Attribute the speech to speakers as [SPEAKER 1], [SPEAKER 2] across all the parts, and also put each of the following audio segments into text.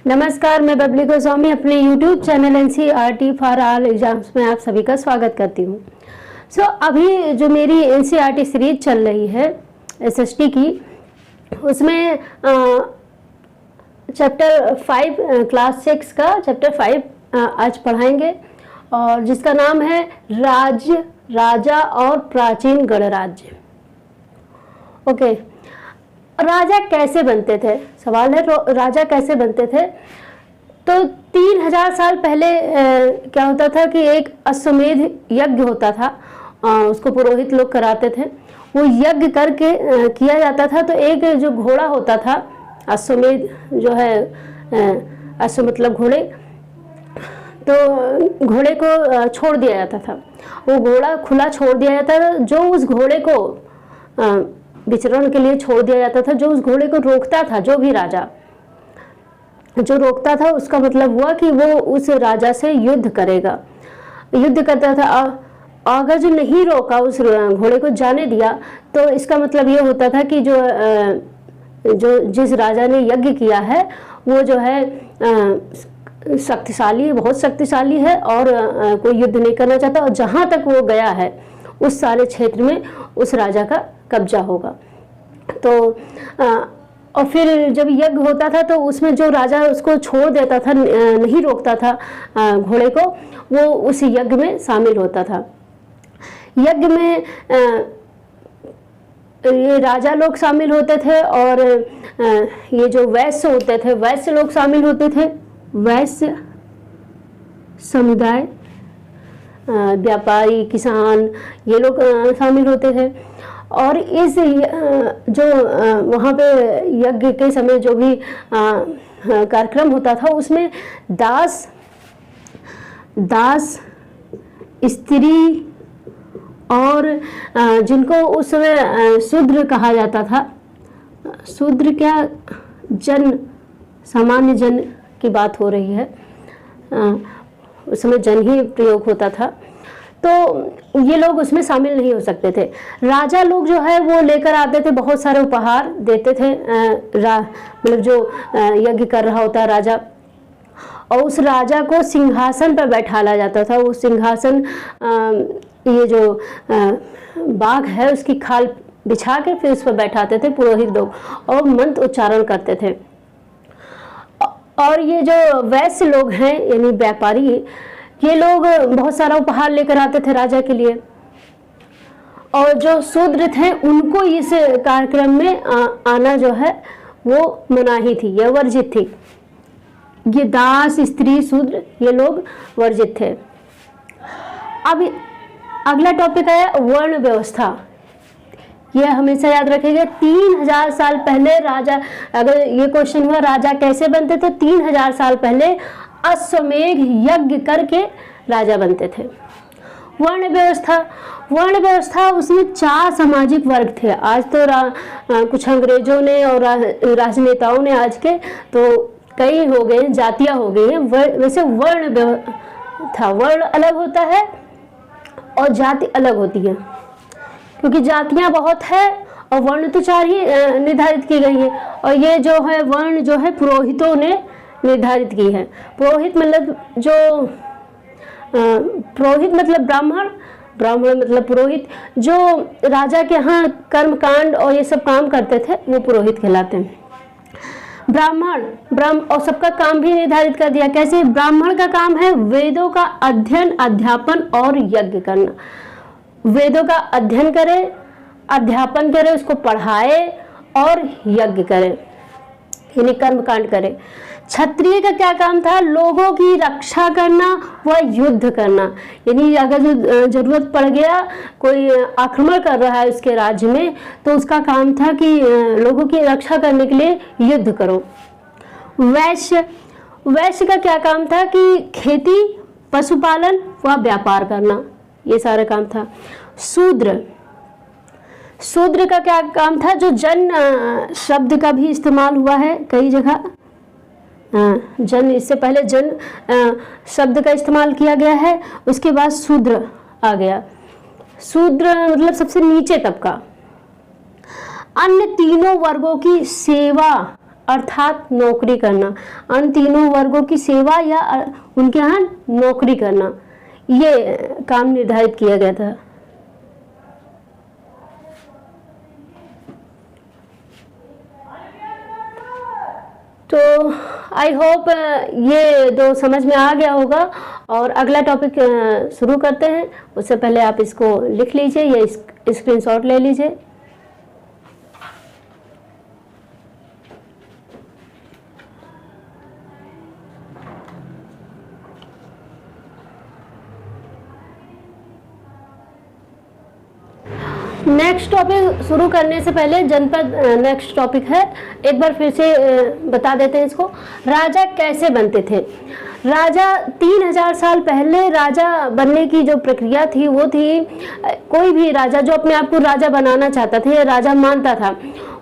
[SPEAKER 1] नमस्कार, मैं बबली गोस्वामी अपने YouTube channel NCERT for all exams में आप सभी का स्वागत करती हूँ। अभी जो मेरी NCERT सीरीज चल रही है SST की, उसमें चैप्टर 5 क्लास 6 का चैप्टर 5 आज पढ़ाएंगे, और जिसका नाम है राजा और प्राचीन गणराज्य। ओके, राजा कैसे बनते थे? सवाल है राजा कैसे बनते थे। तो 3000 साल पहले क्या होता था कि एक अश्वमेध यज्ञ होता था, उसको पुरोहित लोग कराते थे। वो यज्ञ करके किया जाता था। तो एक जो घोड़ा होता था, अश्वमेध जो है, अश्व मतलब घोड़े, तो घोड़े को छोड़ दिया जाता था। वो घोड़ा खुला छोड़ दिया जाता था। जो उस घोड़े को विचरण के लिए छोड़ दिया जाता था, जो उस घोड़े को रोकता था, जो भी राजा जो रोकता था, उसका मतलब हुआ कि वो उस राजा से युद्ध करेगा, युद्ध करता था। अगर जो नहीं रोका, उस घोड़े को जाने दिया, तो इसका मतलब ये होता था कि जो जिस राजा ने यज्ञ किया है वो जो है शक्तिशाली, बहुत शक्तिशाली है, और कोई युद्ध नहीं करना चाहता, और जहाँ तक वो गया है उस सारे क्षेत्र में उस राजा का कब्जा होगा। तो और फिर जब यज्ञ होता था तो उसमें जो राजा उसको छोड़ देता था, नहीं रोकता था घोड़े को, वो उस यज्ञ में शामिल होता था। यज्ञ में ये राजा लोग शामिल होते थे, और ये जो वैश्य होते थे, वैश्य लोग शामिल होते थे। वैश्य समुदाय, व्यापारी, किसान, ये लोग शामिल होते थे। और इस जो वहाँ पे यज्ञ के समय जो भी कार्यक्रम होता था, उसमें दास, स्त्री, और जिनको उस समय शूद्र कहा जाता था, शूद्र क्या, सामान्य जन की बात हो रही है, उस समय जन ही प्रयोग होता था, तो ये लोग उसमें शामिल नहीं हो सकते थे। राजा लोग जो है वो लेकर आते थे, बहुत सारे उपहार देते थे, मतलब जो यज्ञ कर रहा होता है राजा, और उस राजा को सिंहासन पर बैठाला जाता था। वो सिंहासन ये जो बाघ है उसकी खाल बिछा के फिर उस पर बैठाते थे पुरोहित लोग, और मंत्र उच्चारण करते थे। और ये जो वैश्य लोग हैं, यानी व्यापारी, ये लोग बहुत सारा उपहार लेकर आते थे राजा के लिए, और जो शूद्र थे उनको इस कार्यक्रम में आना जो है वो मनाही थी, यह वर्जित थी। ये दास, स्त्री, शूद्र, ये लोग वर्जित थे। अब अगला टॉपिक है वर्ण व्यवस्था। यह हमेशा याद रखेंगे। 3000 साल पहले राजा, अगर ये क्वेश्चन हुआ राजा कैसे बनते थे, 3000 साल पहले अश्वमेध यज्ञ करके राजा बनते थे। वर्ण व्यवस्था, उसमें 4 सामाजिक वर्ग थे। आज तो कुछ अंग्रेजों ने और राजनेताओं ने आज के तो कई हो गए, जातियां हो गई हैं। वैसे वर्ण था, वर्ण अलग होता है और जाति अलग होती है, क्योंकि जातियां बहुत है और वर्ण तो 4 ही निर्धारित की गई है। और ये जो है वर्ण जो है पुरोहितों ने निर्धारित की है। पुरोहित मतलब ब्राह्मण मतलब पुरोहित, जो राजा के यहाँ कर्मकांड और ये सब काम करते थे वो पुरोहित कहलाते हैं। ब्राह्मण और सबका काम भी निर्धारित कर दिया। कैसे? ब्राह्मण का काम है वेदों का अध्ययन, अध्यापन और यज्ञ करना। वेदों का अध्ययन करे, अध्यापन करे, उसको पढ़ाए और यज्ञ करे, यानी कर्मकांड करे। क्षत्रिय का क्या काम था? लोगों की रक्षा करना व युद्ध करना, यानी अगर जो जरूरत पड़ गया, कोई आक्रमण कर रहा है उसके राज्य में, तो उसका काम था कि लोगों की रक्षा करने के लिए युद्ध करो। वैश्य का क्या काम था? कि खेती, पशुपालन व व्यापार करना, ये सारा काम था। शूद्र का क्या काम था? जो जन शब्द का भी इस्तेमाल हुआ है कई जगह, जन, इससे पहले जन शब्द का इस्तेमाल किया गया है, उसके बाद शूद्र आ गया। शूद्र मतलब सबसे नीचे तबका। अन्य तीनों वर्गों की सेवा अर्थात नौकरी करना, अन्य तीनों वर्गों की सेवा या उनके यहाँ नौकरी करना, ये काम निर्धारित किया गया था। तो आई होप ये दो समझ में आ गया होगा। और अगला टॉपिक शुरू करते हैं। उससे पहले आप इसको लिख लीजिए या स्क्रीनशॉट ले लीजिए। नेक्स्ट टॉपिक शुरू करने से पहले जनपद नेक्स्ट टॉपिक है, एक बार फिर से बता देते हैं इसको। राजा कैसे बनते थे? राजा 3000 साल पहले राजा बनने की जो प्रक्रिया थी वो थी, कोई भी राजा जो अपने आप को राजा बनाना चाहता था या राजा मानता था,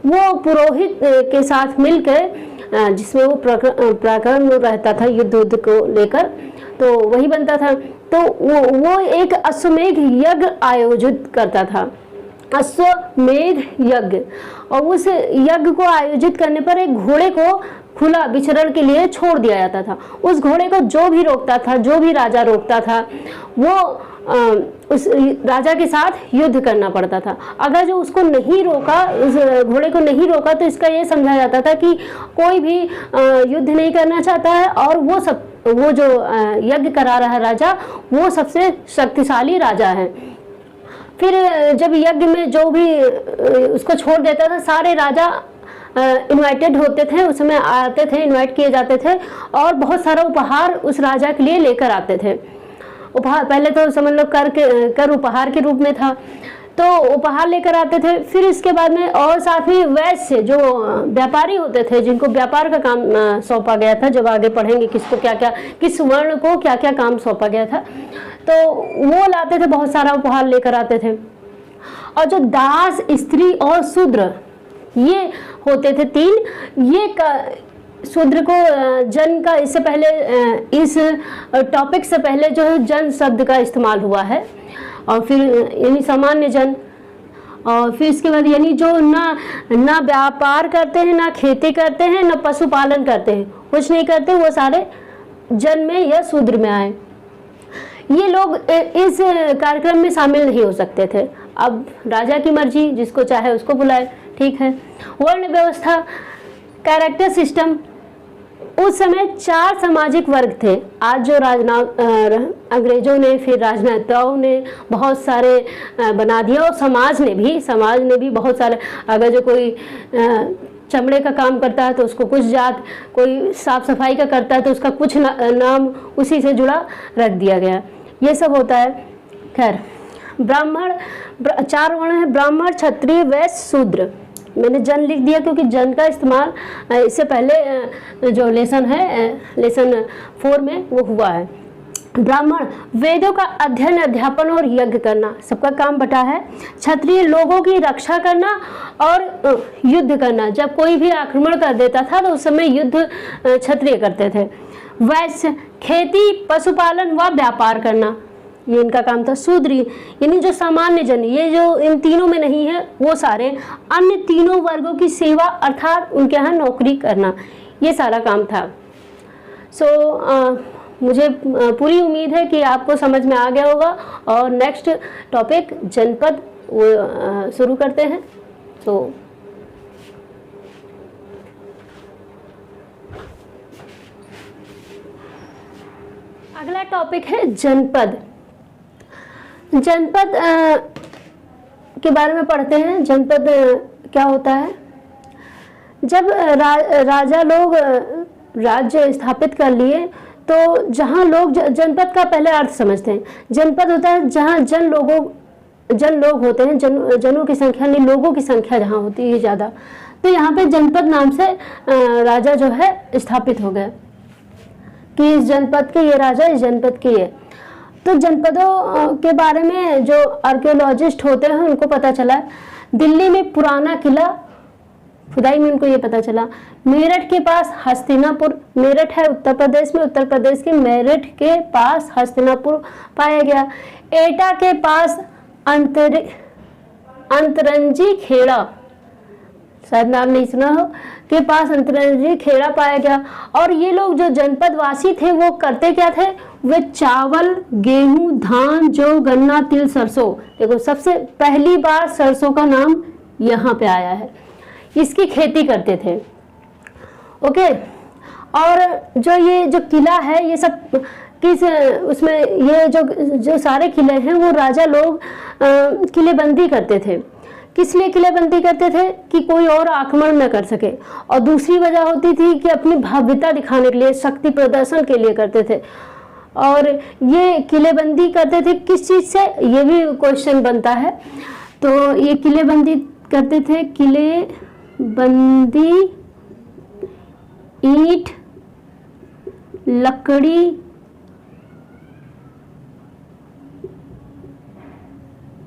[SPEAKER 1] वो पुरोहित के साथ मिलकर, जिसमें वो पराक्रम रहता था युद्ध को लेकर, तो वही बनता था। तो वो एक अश्वमेध यज्ञ आयोजित करता था, अश्वमेध यज्ञ। और उस यज्ञ को आयोजित करने पर एक घोड़े को खुला विचरण के लिए छोड़ दिया जाता था। उस घोड़े को जो भी रोकता था, जो भी राजा रोकता था, वो उस राजा के साथ युद्ध करना पड़ता था। अगर जो उसको नहीं रोका, उस घोड़े को नहीं रोका, तो इसका ये समझा जाता था कि कोई भी युद्ध नहीं करना चाहता है और वो जो यज्ञ करा रहा राजा वो सबसे शक्तिशाली राजा है। फिर जब यज्ञ में जो भी उसको छोड़ देता था, सारे राजा इनवाइटेड होते थे, उस समय आते थे, इनवाइट किए जाते थे और बहुत सारा उपहार उस राजा के लिए लेकर आते थे। उपहार पहले तो समझ लो कर उपहार के रूप में था, तो उपहार लेकर आते थे। फिर इसके बाद में और साथ में वैश्य जो व्यापारी होते थे, जिनको व्यापार का काम सौंपा गया था, जब आगे पढ़ेंगे किसको क्या क्या, किस वर्ण को क्या क्या काम सौंपा गया था, तो वो लाते थे, बहुत सारा उपहार लेकर आते थे। और जो दास, स्त्री और शूद्र, ये होते थे तीन। ये शूद्र को जन का, इससे पहले इस टॉपिक से पहले जो है जन शब्द का इस्तेमाल हुआ है, और फिर यानी सामान्य जन, और फिर इसके बाद यानी जो ना व्यापार करते हैं, ना खेती करते हैं, ना पशुपालन करते हैं, कुछ नहीं करते, वो सारे जन में या शूद्र में आए। ये लोग इस कार्यक्रम में शामिल नहीं हो सकते थे। अब राजा की मर्जी, जिसको चाहे उसको बुलाए, ठीक है। वर्ण व्यवस्था, कैरेक्टर सिस्टम, उस समय 4 सामाजिक वर्ग थे। आज जो अंग्रेजों ने, फिर राजनेताओं ने बहुत सारे बना दिया, और समाज ने भी बहुत सारे, अगर जो कोई चमड़े का काम करता है तो उसको कुछ जात, कोई साफ सफाई का करता है तो उसका कुछ नाम उसी से जुड़ा रख दिया गया। ये सब होता है। खैर, ब्राह्मण, 4 वर्ण है, ब्राह्मण, क्षत्रिय, वैश्य, शूद्र। मैंने जन लिख दिया क्योंकि जन का इस्तेमाल इससे पहले जो लेसन है, लेसन 4 में वो हुआ है। ब्राह्मण, वेदों का अध्ययन, अध्यापन और यज्ञ करना, सबका काम बटा है। क्षत्रिय, लोगों की रक्षा करना और युद्ध करना, जब कोई भी आक्रमण कर देता था तो उस समय युद्ध क्षत्रिय करते थे। वैश्य, खेती, पशुपालन व व्यापार करना, ये इनका काम था। शूद्र यानी जो सामान्य जन, ये जो इन तीनों में नहीं है, वो सारे अन्य तीनों वर्गों की सेवा अर्थात उनके यहाँ नौकरी करना, ये सारा काम था। मुझे पूरी उम्मीद है कि आपको समझ में आ गया होगा। और नेक्स्ट टॉपिक जनपद वो शुरू करते हैं। अगला टॉपिक है जनपद। जनपद के बारे में पढ़ते हैं। जनपद क्या होता है? जब राजा लोग राज्य स्थापित कर लिए तो जहाँ लोग, जनपद का पहले अर्थ समझते हैं। जनपद होता है जहाँ जन लोग होते हैं, जनों की संख्या नहीं, लोगों की संख्या जहाँ होती है ज़्यादा, तो यहाँ पे जनपद नाम से राजा जो है स्थापित हो गया कि इस जनपद के ये राजा, इस जनपद के ये। तो जनपदों के बारे में जो आर्कियोलॉजिस्ट होते हैं उनको पता चला, दिल्ली में पुराना किला, खुदाई में उनको ये पता चला। मेरठ के पास हस्तिनापुर, मेरठ है उत्तर प्रदेश में, उत्तर प्रदेश के मेरठ के पास हस्तिनापुर पाया गया। एटा के पास अंतरंजी खेड़ा, शायद नाम नहीं सुना हो, के पास अंतरंगी खेड़ा पाया गया। और ये लोग जो जनपद वासी थे वो करते क्या थे, वे चावल, गेहूं, धान, जौ, गन्ना, तिल, सरसों, देखो सबसे पहली बार सरसों का नाम यहाँ पे आया है, इसकी खेती करते थे। ओके, और ये जो किला है ये सब किस उसमें, ये जो सारे किले हैं वो राजा लोग किलेबंदी करते थे। किस लिए किलेबंदी करते थे, कि कोई और आक्रमण न कर सके, और दूसरी वजह होती थी कि अपनी भव्यता दिखाने के लिए, शक्ति प्रदर्शन के लिए करते थे। और ये किलेबंदी करते थे किस चीज़ से, ये भी क्वेश्चन बनता है। तो ये किलेबंदी करते थे, किलेबंदी ईंट, लकड़ी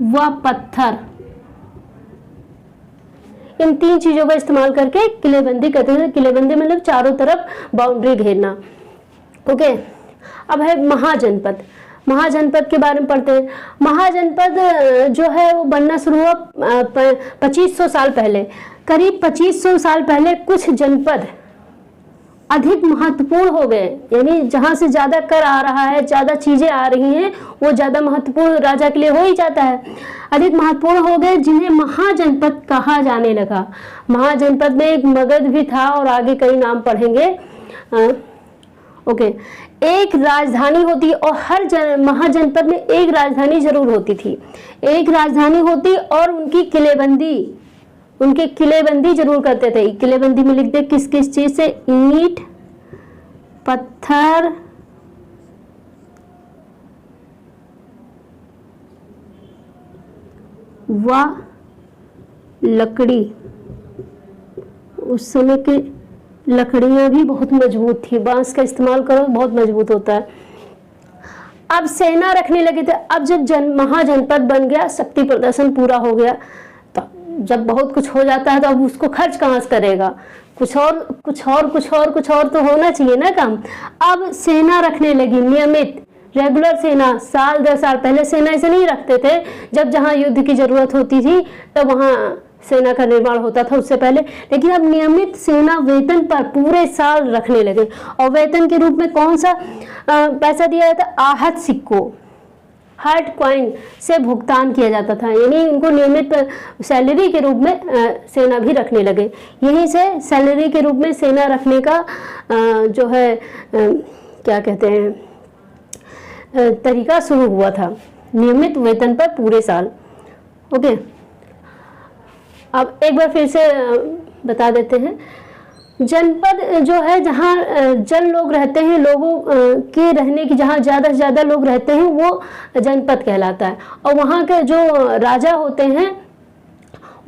[SPEAKER 1] व पत्थर, इन 3 चीजों का इस्तेमाल करके किलेबंदी करते थे। किलेबंदी मतलब चारों तरफ बाउंड्री घेरना। ओके, अब है महाजनपद। महाजनपद के बारे में पढ़ते हैं। महाजनपद जो है वो बनना शुरू हुआ 2500 साल पहले। करीब 2500 साल पहले कुछ जनपद अधिक महत्वपूर्ण हो गए, यानी जहां से ज्यादा कर आ रहा है, ज्यादा चीजें आ रही हैं, वो ज्यादा महत्वपूर्ण राजा के लिए हो ही जाता है, अधिक महत्वपूर्ण हो गए, जिन्हें महाजनपद कहा जाने लगा। महाजनपद में एक मगध भी था और आगे कई नाम पढ़ेंगे। ओके, एक राजधानी होती और हर महाजनपद में एक राजधानी जरूर होती थी, एक राजधानी होती और उनके किलेबंदी जरूर करते थे। किलेबंदी में लिखते किस किस चीज से, ईंट, पत्थर, व लकड़ी। उस समय की लकड़ियां भी बहुत मजबूत थी, बांस का इस्तेमाल करो बहुत मजबूत होता है। अब सेना रखने लगे थे। अब जब महाजनपद बन गया, शक्ति प्रदर्शन पूरा हो गया, तो जब बहुत कुछ हो जाता है तो अब उसको खर्च कहाँ से करेगा, कुछ और तो होना चाहिए ना काम। अब सेना रखने लगी, नियमित रेगुलर सेना, साल 2 साल। पहले सेना ऐसे नहीं रखते थे, जब जहाँ युद्ध की जरूरत होती थी तब वहाँ सेना का निर्माण होता था, उससे पहले। लेकिन अब नियमित सेना वेतन पर पूरे साल रखने लगे, और वेतन के रूप में कौन सा पैसा दिया जाता, आहत सिक्कों, हार्ड कॉइन से भुगतान किया जाता था, यानी इनको नियमित सैलरी के रूप में सेना भी रखने लगे। यहीं से सैलरी के रूप में सेना रखने का जो है क्या कहते हैं तरीका शुरू हुआ था, नियमित वेतन पर पूरे साल। ओके, अब एक बार फिर से बता देते हैं। जनपद जो है जहाँ जन लोग रहते हैं, लोगों के रहने की जहाँ ज़्यादा से ज़्यादा लोग रहते हैं वो जनपद कहलाता है। और वहाँ के जो राजा होते हैं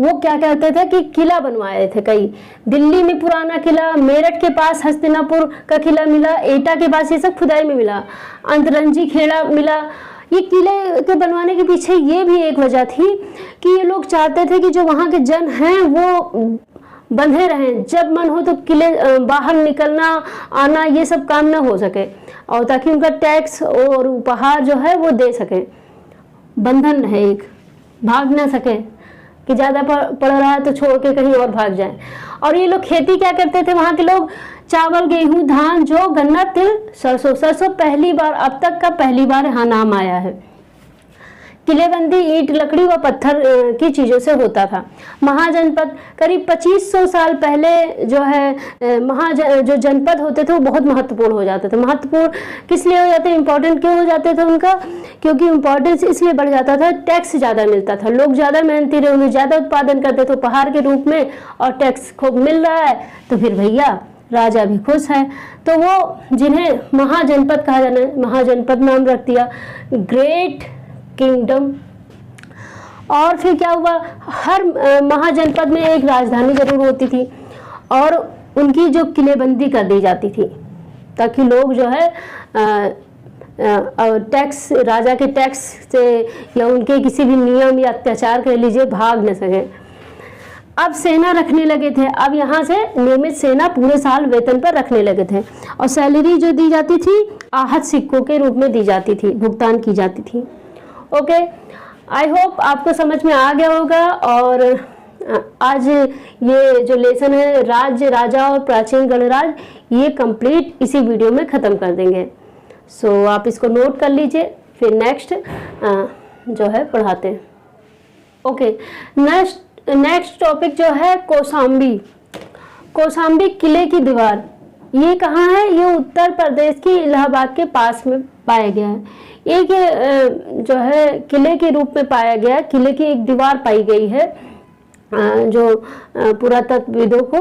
[SPEAKER 1] वो क्या कहते थे कि किला बनवाए थे कई। दिल्ली में पुराना किला, मेरठ के पास हस्तिनापुर का किला मिला, एटा के पास, ये सब खुदाई में मिला, अंतरंगी खेड़ा मिला। ये किले के बनवाने के पीछे ये भी एक वजह थी कि ये लोग चाहते थे कि जो वहाँ के जन हैं वो बंधे रहें, जब मन हो तो किले बाहर निकलना आना ये सब काम ना हो सके, और ताकि उनका टैक्स और उपहार जो है वो दे सके, बंधन रहे, एक भाग ना सके कि ज़्यादा पड़ रहा है तो छोड़ के कहीं और भाग जाए। और ये लोग खेती क्या करते थे वहाँ के लोग, चावल, गेहूं, धान, जौ, गन्ना, तिल, सरसों। सरसों पहली बार, अब तक का पहली बार यहाँ नाम आया है। किलेबंदी ईंट, लकड़ी व पत्थर की चीज़ों से होता था। महाजनपद करीब 2500 साल पहले जो है जो जनपद होते थे वो बहुत महत्वपूर्ण हो जाते थे। महत्वपूर्ण किस लिए हो जाते, इंपॉर्टेंट क्यों हो जाते थे उनका, क्योंकि इंपॉर्टेंस इसलिए बढ़ जाता था, टैक्स ज़्यादा मिलता था, लोग ज़्यादा मेहनती रहे, उन्हें ज़्यादा उत्पादन करते थे उपहार के रूप में, और टैक्स खूब मिल रहा है तो फिर भैया राजा भी खुश है। तो वो जिन्हें महाजनपद कहा जाना, महाजनपद नाम रख दिया, ग्रेट किंगडम। और फिर क्या हुआ, हर महाजनपद में एक राजधानी जरूर होती थी और उनकी जो किलेबंदी कर दी जाती थी, ताकि लोग जो है टैक्स, राजा के टैक्स से या उनके किसी भी नियम या अत्याचार कह लीजिए भाग न सके। अब सेना रखने लगे थे, अब यहाँ से नियमित सेना पूरे साल वेतन पर रखने लगे थे, और सैलरी जो दी जाती थी आहत सिक्कों के रूप में दी जाती थी, भुगतान की जाती थी। ओके, आई होप आपको समझ में आ गया होगा। और आज ये जो लेसन है राज्य, राजा और प्राचीन गणराज, ये कंप्लीट इसी वीडियो में ख़त्म कर देंगे। सो आप इसको नोट कर लीजिए, फिर नेक्स्ट जो है पढ़ाते हैं। ओके, नेक्स्ट टॉपिक जो है कौशाम्बी। कौशाम्बी किले की दीवार, ये कहाँ है? ये उत्तर प्रदेश के इलाहाबाद के पास में पाया गया है। एक जो है किले के रूप में पाया गया, किले की एक दीवार पाई गई है जो पुरातत्वविदों को,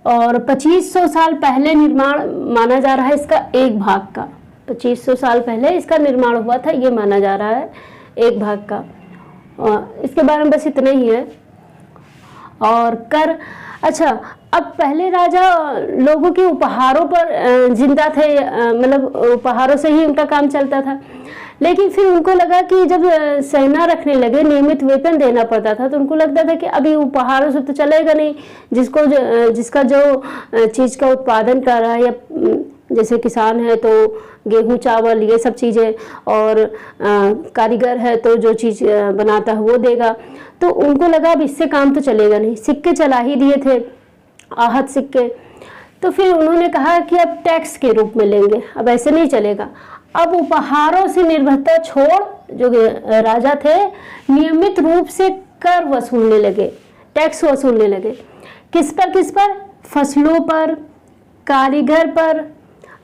[SPEAKER 1] और 2500 साल पहले निर्माण माना जा रहा है इसका एक भाग का। 2500 साल पहले इसका निर्माण हुआ था, ये माना जा रहा है एक भाग का। और इसके बारे में बस इतना ही है। और कर, अच्छा, अब पहले राजा लोगों के उपहारों पर जिंदा थे, मतलब उपहारों से ही उनका काम चलता था। लेकिन फिर उनको लगा कि जब सेना रखने लगे, नियमित वेतन देना पड़ता था, तो उनको लगता था कि अभी उपहारों से तो चलेगा नहीं। जिसका जो चीज़ का उत्पादन कर रहा है, या जैसे किसान है तो गेहूं चावल ये सब चीज़ें, और कारीगर है तो जो चीज़ बनाता है वो देगा। तो उनको लगा अब इससे काम तो चलेगा नहीं। सिक्के चला ही दिए थे, आहत सिक्के। तो फिर उन्होंने कहा कि अब टैक्स के रूप में लेंगे, अब ऐसे नहीं चलेगा। अब उपहारों से निर्भरता छोड़ जो राजा थे नियमित रूप से कर वसूलने लगे, टैक्स वसूलने लगे। किस पर? फसलों पर, कारीगर पर।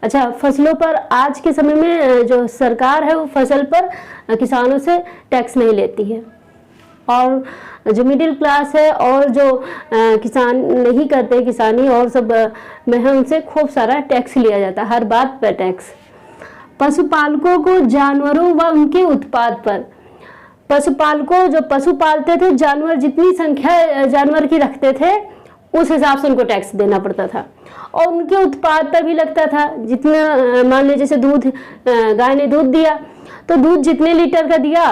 [SPEAKER 1] अच्छा, फसलों पर आज के समय में जो सरकार है वो फसल पर किसानों से टैक्स नहीं लेती है, और जो मिडिल क्लास है और जो किसान नहीं करते किसानी और सब में है, उनसे खूब सारा टैक्स लिया जाता है, हर बात पर टैक्स। पशुपालकों को जानवरों व उनके उत्पाद पर, पशुपालकों जो पशु पालते थे, जानवर जितनी संख्या जानवर की रखते थे उस हिसाब से उनको टैक्स देना पड़ता था, और उनके उत्पाद पर भी लगता था। जितना मान लीजिए जैसे दूध, गाय ने दूध दिया तो दूध जितने लीटर का दिया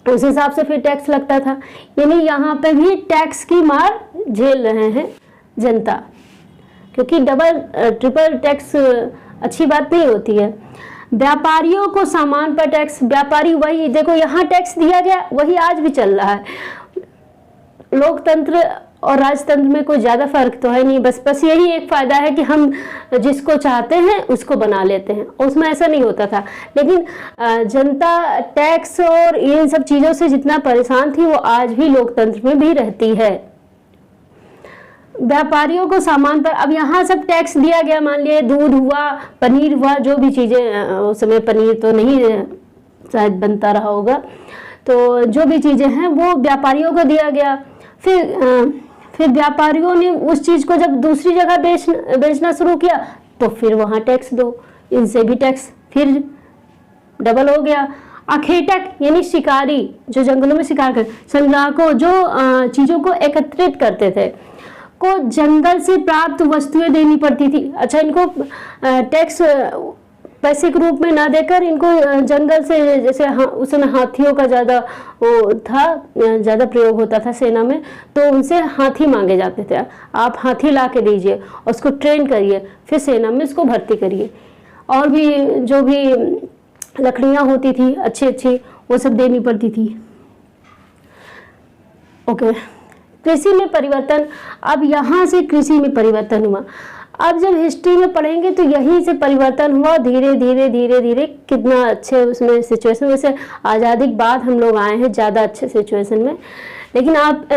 [SPEAKER 1] उस हिसाब से फिर टैक्स लगता था। यानी यहाँ पे भी टैक्स की मार झेल रहे हैं जनता, क्योंकि डबल ट्रिपल टैक्स अच्छी बात नहीं होती है। व्यापारियों को सामान पर टैक्स, व्यापारी वही देखो यहाँ टैक्स दिया गया वही आज भी चल रहा है। लोकतंत्र और राजतंत्र में कोई ज़्यादा फर्क तो है नहीं, बस यही एक फ़ायदा है कि हम जिसको चाहते हैं उसको बना लेते हैं, उसमें ऐसा नहीं होता था। लेकिन जनता टैक्स और इन सब चीज़ों से जितना परेशान थी वो आज भी लोकतंत्र में भी रहती है। व्यापारियों को सामान पर, अब यहाँ सब टैक्स दिया गया, मान लिए दूध हुआ, पनीर हुआ, जो भी चीज़ें, उस समय पनीर तो नहीं शायद बनता रहा होगा, तो जो भी चीज़ें हैं वो व्यापारियों को दिया गया। फिर व्यापारियों ने उस चीज़ को जब दूसरी जगह बेचना शुरू किया तो फिर वहाँ टैक्स दो, इनसे भी टैक्स फिर डबल हो गया। अखेटक यानी शिकारी, जो जंगलों में शिकार कर, संग्राहकों जो चीज़ों को एकत्रित करते थे, को जंगल से प्राप्त वस्तुएं देनी पड़ती थी। अच्छा, इनको टैक्स पैसे के रूप में ना देकर इनको जंगल से, जैसे उस समय हाथियों का ज़्यादा वो था, ज़्यादा प्रयोग होता था सेना में, तो उनसे हाथी मांगे जाते थे। आप हाथी ला के दीजिए, उसको ट्रेन करिए, फिर सेना में उसको भर्ती करिए। और भी जो भी लकड़ियाँ होती थी अच्छी अच्छी, वो सब देनी पड़ती थी। ओके, कृषि में परिवर्तन। अब यहाँ से कृषि में परिवर्तन हुआ। अब जब हिस्ट्री में पढ़ेंगे तो यहीं से परिवर्तन हुआ, धीरे धीरे धीरे धीरे कितना अच्छे उसमें सिचुएशन। वैसे आज़ादी के बाद हम लोग आए हैं ज़्यादा अच्छे सिचुएशन में, लेकिन आप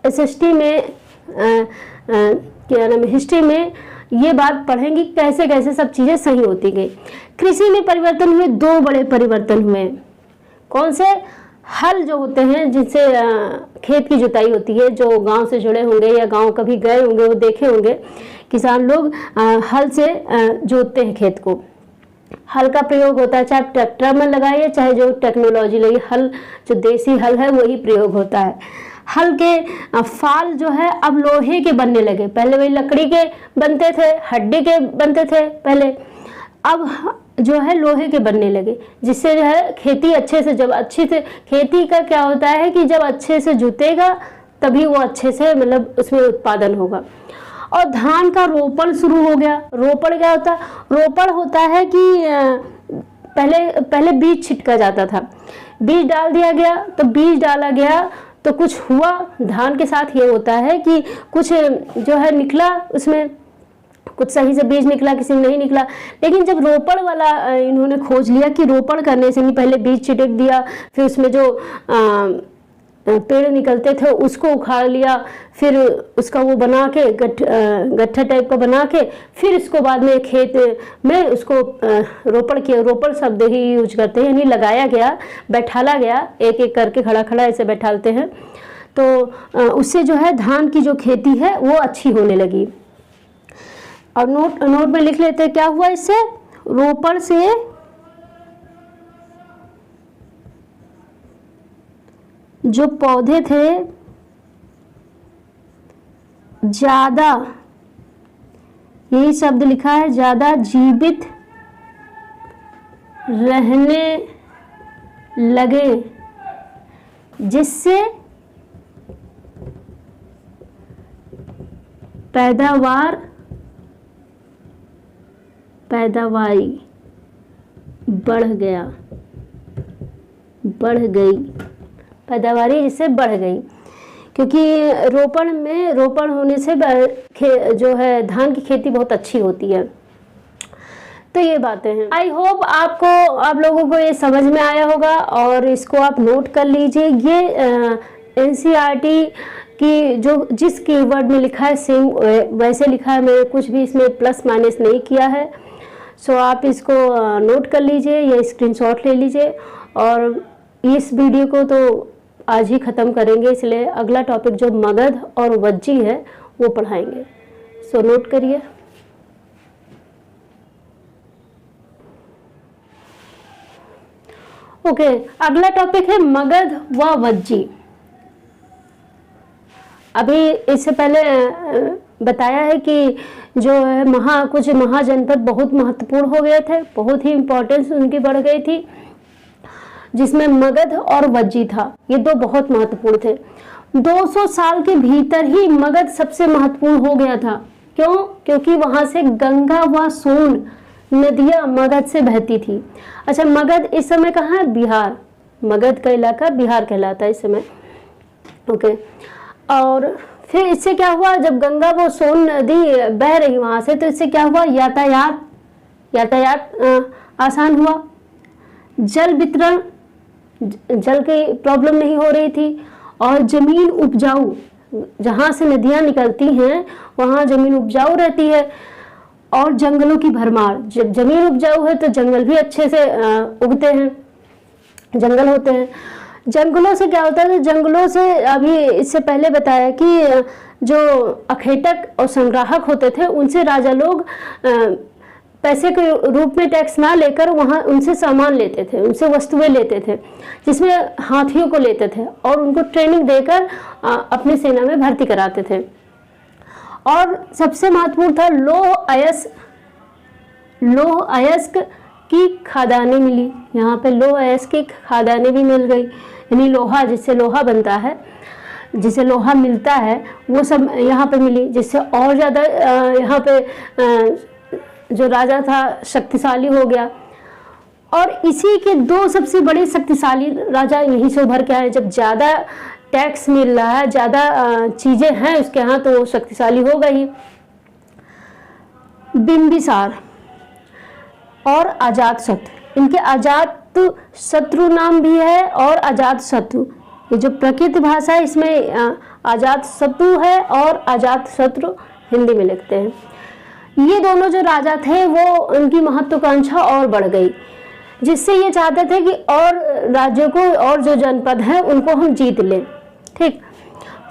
[SPEAKER 1] SST में क्या नाम है, हिस्ट्री में ये बात पढ़ेंगे कैसे कैसे सब चीज़ें सही होती गई। कृषि में परिवर्तन हुए, दो बड़े परिवर्तन हुए। कौन से? हल जो होते हैं जिनसे खेत की जुताई होती है, जो गांव से जुड़े होंगे या गांव कभी गए होंगे वो देखे होंगे, किसान लोग हल से जोतते हैं खेत को। हल का प्रयोग होता है, चाहे ट्रैक्टर में लगाइए चाहे जो टेक्नोलॉजी लगी, हल जो देसी हल है वही प्रयोग होता है। हल के फाल जो है अब लोहे के बनने लगे, पहले वही लकड़ी के बनते थे, हड्डी के बनते थे पहले, अब जो है लोहे के बनने लगे, जिससे जो है खेती अच्छे से, जब अच्छे से खेती का क्या होता है कि जब अच्छे से जुतेगा तभी वो अच्छे से मतलब उसमें उत्पादन होगा। और धान का रोपण शुरू हो गया। रोपण क्या होता है? रोपण होता है कि पहले बीज छिटका जाता था, बीज डाल दिया गया, तो बीज डाला गया तो कुछ हुआ। धान के साथ ये होता है कि कुछ जो है निकला, उसमें कुछ सही से बीज निकला, किसी में नहीं निकला। लेकिन जब रोपण वाला इन्होंने खोज लिया कि रोपण करने से नहीं पहले बीज छिड़क दिया, फिर उसमें जो पेड़ निकलते थे उसको उखाड़ लिया, फिर उसका वो बना के गट्ठा टाइप का बना के फिर इसको बाद में खेत में उसको रोपण किया। रोपण शब्द ही यूज करते हैं, यानी लगाया गया, बैठाला गया, एक एक करके खड़ा खड़ा ऐसे बैठालते हैं। तो उससे जो है धान की जो खेती है वो अच्छी होने लगी। और नोट में लिख लेते हैं क्या हुआ इससे। रोपण से जो पौधे थे ज्यादा, यही शब्द लिखा है, ज्यादा जीवित रहने लगे, जिससे पैदावारी बढ़ गई, पैदावारी जिससे बढ़ गई, क्योंकि रोपण होने से जो है धान की खेती बहुत अच्छी होती है। तो ये बातें हैं। आई होप आप लोगों को ये समझ में आया होगा और इसको आप नोट कर लीजिए। ये NCERT कि जिस कीवर्ड में लिखा है सेम वैसे लिखा है, मैंने कुछ भी इसमें प्लस माइनस नहीं किया है। सो आप इसको नोट कर लीजिए या स्क्रीनशॉट ले लीजिए। और इस वीडियो को तो आज ही ख़त्म करेंगे, इसलिए अगला टॉपिक जो मगध और वज्जी है वो पढ़ाएंगे। सो नोट करिए। ओके, अगला टॉपिक है मगध व वज्जी। अभी इससे पहले बताया है कि जो है कुछ महाजनपद बहुत महत्वपूर्ण हो गए थे, बहुत ही इम्पोर्टेंस उनकी बढ़ गई थी, जिसमें मगध और वज्जी था। ये दो बहुत महत्वपूर्ण थे। 200 साल के भीतर ही मगध सबसे महत्वपूर्ण हो गया था। क्यों? क्योंकि वहां से गंगा व सोन नदियां मगध से बहती थी। अच्छा, मगध इस समय कहाँ है? बिहार। मगध का इलाका बिहार कहलाता है इस समय। ओके, और फिर इससे क्या हुआ, जब गंगा वो सोन नदी बह रही वहां से, तो इससे क्या हुआ, यातायात आसान हुआ, जल वितरण, जल की प्रॉब्लम नहीं हो रही थी, और जमीन उपजाऊ, जहां से नदियां निकलती हैं वहां जमीन उपजाऊ रहती है, और जंगलों की भरमार। जब जमीन उपजाऊ है तो जंगल भी अच्छे से उगते हैं, जंगल होते हैं। जंगलों से क्या होता है, जंगलों से अभी इससे पहले बताया कि जो अखेटक और संग्राहक होते थे उनसे राजा लोग पैसे के रूप में टैक्स ना लेकर वहाँ उनसे सामान लेते थे, उनसे वस्तुएं लेते थे, जिसमें हाथियों को लेते थे और उनको ट्रेनिंग देकर अपनी सेना में भर्ती कराते थे। और सबसे महत्वपूर्ण था लौह अयस्क की खादानें मिली। यहाँ पे लौह अयस्क की खादानें भी मिल गई, यानी लोहा, जिससे लोहा बनता है, जिसे लोहा मिलता है, वो सब यहाँ पे मिली, जिससे और ज़्यादा यहाँ पे जो राजा था शक्तिशाली हो गया। और इसी के दो सबसे बड़े शक्तिशाली राजा यहीं से उभर के आए। जब ज़्यादा टैक्स मिल रहा है, ज़्यादा चीज़ें हैं उसके यहाँ, तो वो शक्तिशाली होगा ही। बिंबिसार और अजातशत्रु, इनके अजातशत्रु नाम भी है और अजातशत्रु। ये जो प्रकृत भाषा है इसमें अजातशत्रु है और अजातशत्रु हिंदी में लिखते हैं। ये दोनों जो राजा थे वो उनकी महत्वाकांक्षा और बढ़ गई, जिससे ये चाहते थे कि और राज्यों को और जो जनपद हैं उनको हम जीत लें। ठीक,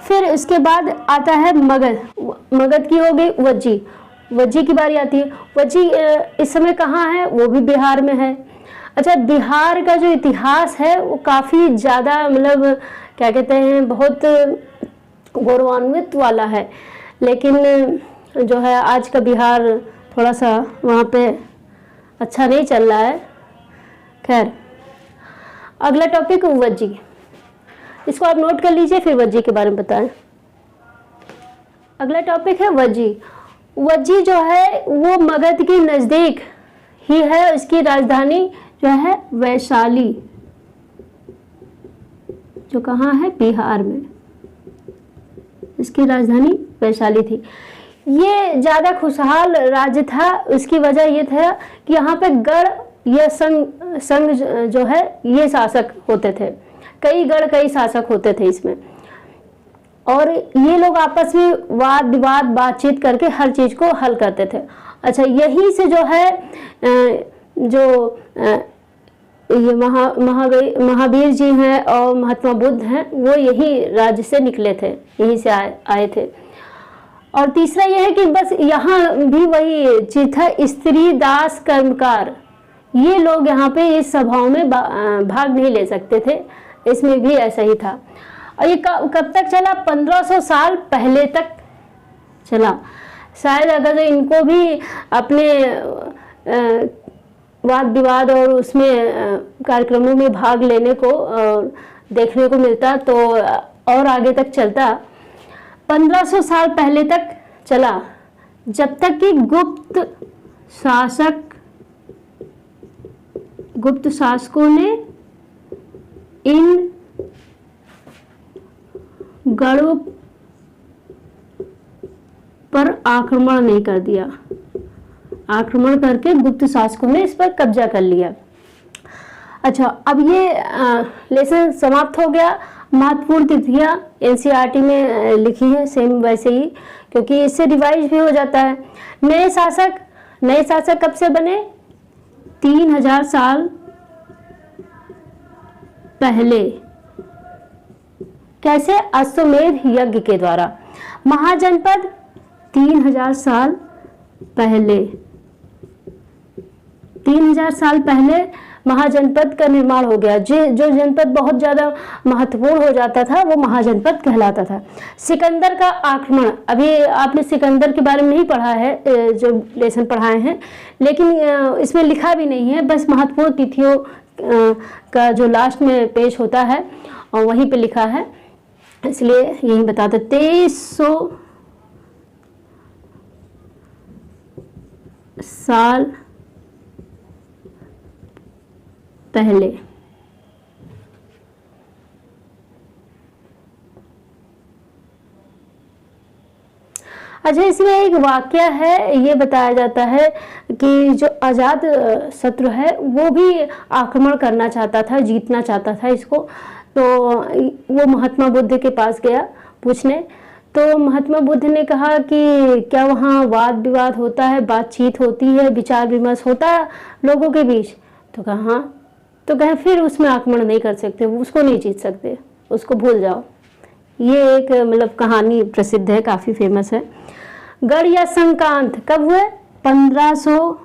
[SPEAKER 1] फिर इसके बाद आता है मगध की हो गई। वज्जी की बारी आती है। वज्जी इस समय कहाँ है? वो भी बिहार में है। अच्छा, बिहार का जो इतिहास है वो काफ़ी ज़्यादा, मतलब क्या कहते हैं, बहुत गौरवान्वित वाला है। लेकिन जो है आज का बिहार थोड़ा सा वहाँ पे अच्छा नहीं चल रहा है। खैर, अगला टॉपिक वज्जी, इसको आप नोट कर लीजिए, फिर वज्जी के बारे में बताएं। अगला टॉपिक है वज्जी। वज्जी जो है वो मगध के नज़दीक ही है। इसकी राजधानी जो है वैशाली, जो कहाँ है, बिहार में। इसकी राजधानी वैशाली थी। ये ज़्यादा खुशहाल राज्य था। उसकी वजह ये था कि यहाँ पे गढ़ या संघ जो है ये शासक होते थे। कई गढ़ कई शासक होते थे इसमें, और ये लोग आपस में वाद विवाद बातचीत करके हर चीज़ को हल करते थे। अच्छा, यहीं से जो है ये महावीर जी हैं और महात्मा बुद्ध हैं, वो यही राज्य से निकले थे, यहीं से आए थे। और तीसरा ये है कि बस यहाँ भी वही चीज था, स्त्री दास कर्मकार, ये लोग यहाँ पे इस सभाओं में भाग नहीं ले सकते थे। इसमें भी ऐसा ही था। और ये कब तक चला? 1500 साल पहले तक चला। शायद अगर इनको भी अपने वाद विवाद और उसमें कार्यक्रमों में भाग लेने को देखने को मिलता तो और आगे तक चलता। 1500 साल पहले तक चला, जब तक कि गुप्त शासकों ने इन गढ़ों पर आक्रमण नहीं कर दिया। आक्रमण करके गुप्त शासकों ने इस पर कब्जा कर लिया। अच्छा, अब ये लेसन समाप्त हो गया। महत्वपूर्ण तिथियां एनसीईआरटी में लिखी है सेम वैसे ही, क्योंकि इससे रिवाइज भी हो जाता है। नए शासक कब से बने? 3000 साल पहले। कैसे? अश्वमेध यज्ञ के द्वारा। महाजनपद 3000 साल पहले। 3000 साल पहले महाजनपद का निर्माण हो गया। जो जनपद बहुत ज़्यादा महत्वपूर्ण हो जाता था वो महाजनपद कहलाता था। सिकंदर का आक्रमण, अभी आपने सिकंदर के बारे में नहीं पढ़ा है जो लेसन पढ़ाए हैं, लेकिन इसमें लिखा भी नहीं है, बस महत्वपूर्ण तिथियों का जो लास्ट में पेश होता है और वहीं पे लिखा है, इसलिए यही बताते। 2300 साल पहले। अच्छा, इसमें एक वाक्य है, ये बताया जाता है कि जो अजात शत्रु है वो भी आक्रमण करना चाहता था, जीतना चाहता था इसको। तो वो महात्मा बुद्ध के पास गया पूछने, तो महात्मा बुद्ध ने कहा कि क्या वहाँ वाद विवाद होता है, बातचीत होती है, विचार विमर्श होता है लोगों के बीच? तो कहा हाँ। तो कहे फिर उसमें आक्रमण नहीं कर सकते, उसको नहीं जीत सकते, उसको भूल जाओ। ये एक मतलब कहानी प्रसिद्ध है, काफ़ी फेमस है। गढ़ या संघ का अंत कब हुए? 1500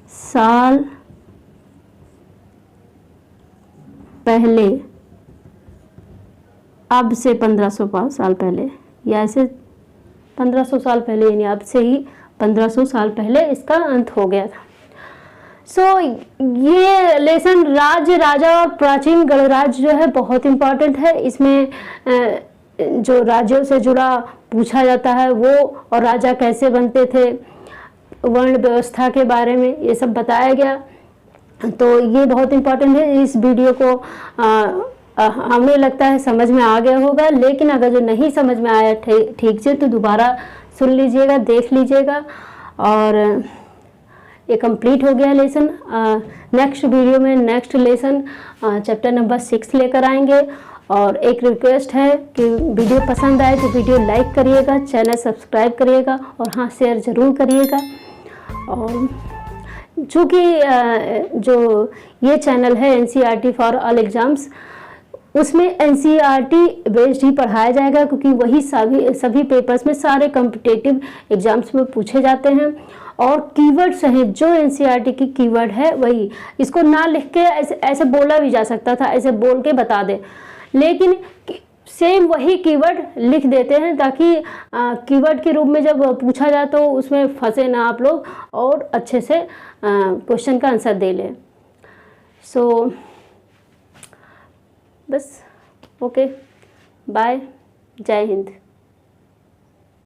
[SPEAKER 1] साल पहले। अब से 1500 साल पहले, या ऐसे 1500 साल पहले, यानी अब से ही 1500 साल पहले इसका अंत हो गया था। ये लेसन राज्य, राजा और प्राचीन गणराज्य जो है बहुत इम्पॉर्टेंट है। इसमें जो राज्यों से जुड़ा पूछा जाता है वो, और राजा कैसे बनते थे, वर्ण व्यवस्था के बारे में ये सब बताया गया। तो ये बहुत इम्पॉर्टेंट है। इस वीडियो को हमें लगता है समझ में आ गया होगा, लेकिन अगर जो नहीं समझ में आया ठीक से तो दोबारा सुन लीजिएगा, देख लीजिएगा। और ये कंप्लीट हो गया लेसन। नेक्स्ट वीडियो में नेक्स्ट लेसन चैप्टर नंबर 6 लेकर आएंगे। और एक रिक्वेस्ट है कि वीडियो पसंद आए तो वीडियो लाइक करिएगा, चैनल सब्सक्राइब करिएगा और हाँ, शेयर ज़रूर करिएगा। और चूँकि जो ये चैनल है एनसीईआरटी फॉर ऑल एग्ज़ाम्स, उसमें एनसीईआरटी बेस्ड ही पढ़ाया जाएगा, क्योंकि वही सभी पेपर्स में सारे कॉम्पिटिटिव एग्जाम्स में पूछे जाते हैं। और कीवर्ड सहित जो एनसीईआरटी की कीवर्ड है वही, इसको ना लिख के ऐसे बोला भी जा सकता था, ऐसे बोल के बता दे, लेकिन सेम वही कीवर्ड लिख देते हैं ताकि कीवर्ड के रूप में जब पूछा जाए तो उसमें फंसे ना आप लोग और अच्छे से क्वेश्चन का आंसर दे लें। सो बस, ओके, बाय, जय हिंद।